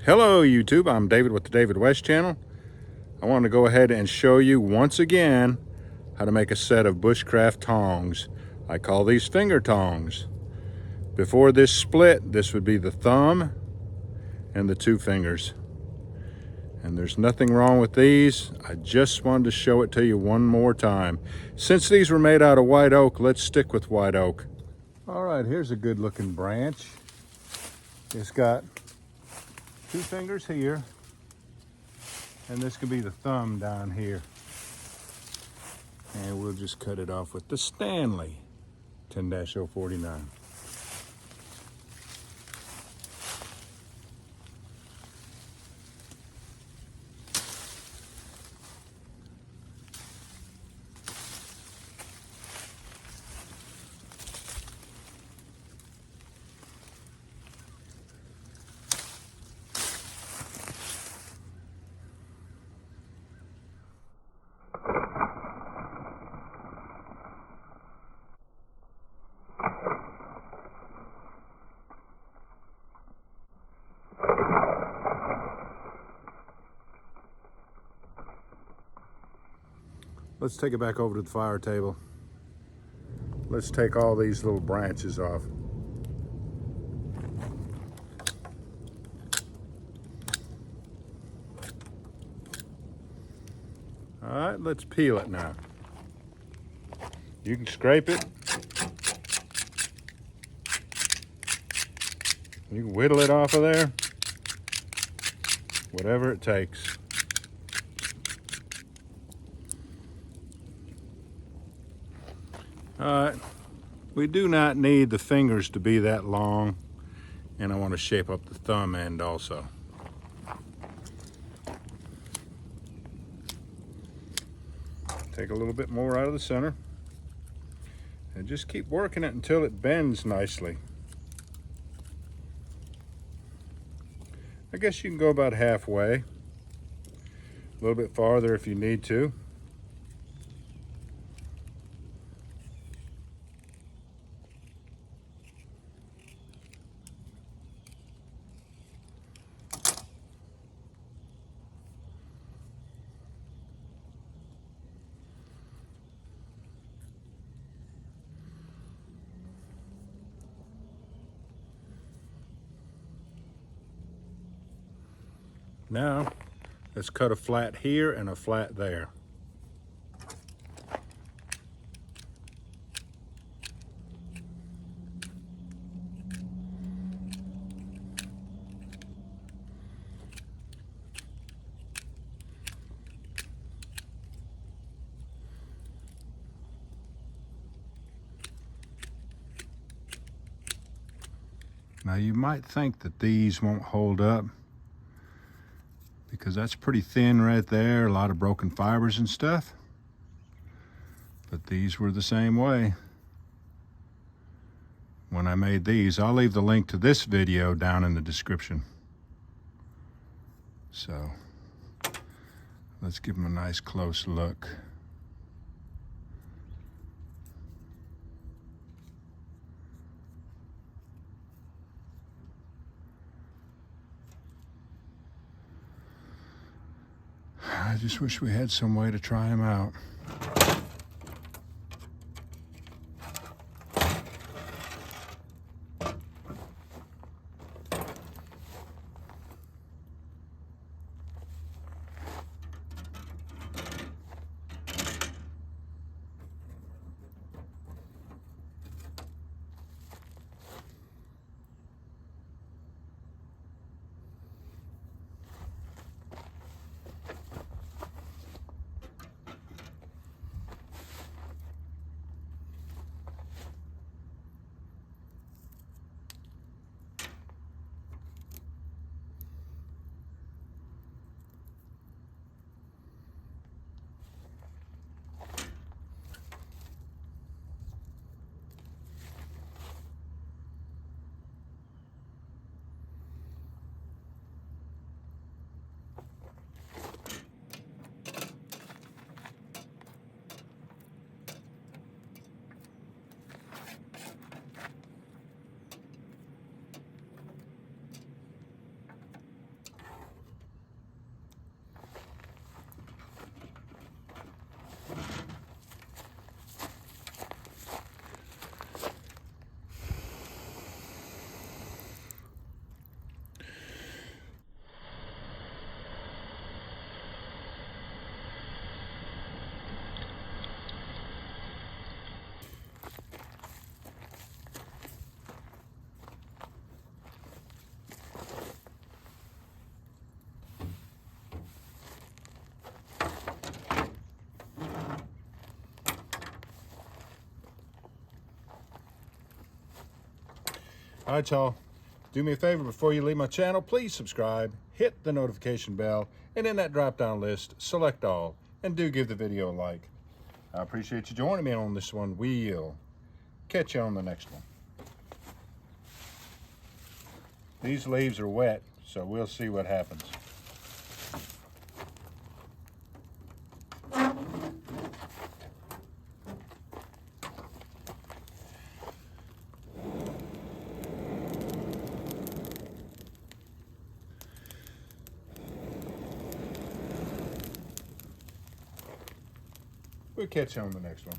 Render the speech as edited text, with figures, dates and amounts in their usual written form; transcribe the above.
Hello YouTube, I'm David with the David West channel. I want to go ahead and show you once again how to make a set of Bushcraft tongs. I call these finger tongs. Before this split, this would be the thumb and the two fingers. And there's nothing wrong with these. I just wanted to show it to you one more time. Since these were made out of white oak, let's stick with white oak. All right, here's a good looking branch. It's got two fingers here, and this could be the thumb down here. And we'll just cut it off with the Stanley 10-049. Let's take it back over to the fire table. Let's take all these little branches off. All right, let's peel it now. You can scrape it. You can whittle it off of there. Whatever it takes. All right, we do not need the fingers to be that long, and I want to shape up the thumb end also. Take a little bit more out of the center, and just keep working it until it bends nicely. I guess you can go about halfway, a little bit farther if you need to. Now, let's cut a flat here and a flat there. Now you might think that these won't hold up because that's pretty thin right there, a lot of broken fibers and stuff. But these were the same way when I made these. I'll leave the link to this video down in the description. So let's give them a nice close look. I just wish we had some way to try them out. All right, y'all. Do me a favor before you leave my channel. Please subscribe, hit the notification bell, and in that drop-down list, select all, and do give the video a like. I appreciate you joining me on this one. We'll catch you on the next one. These leaves are wet, so we'll see what happens. We'll catch you on the next one.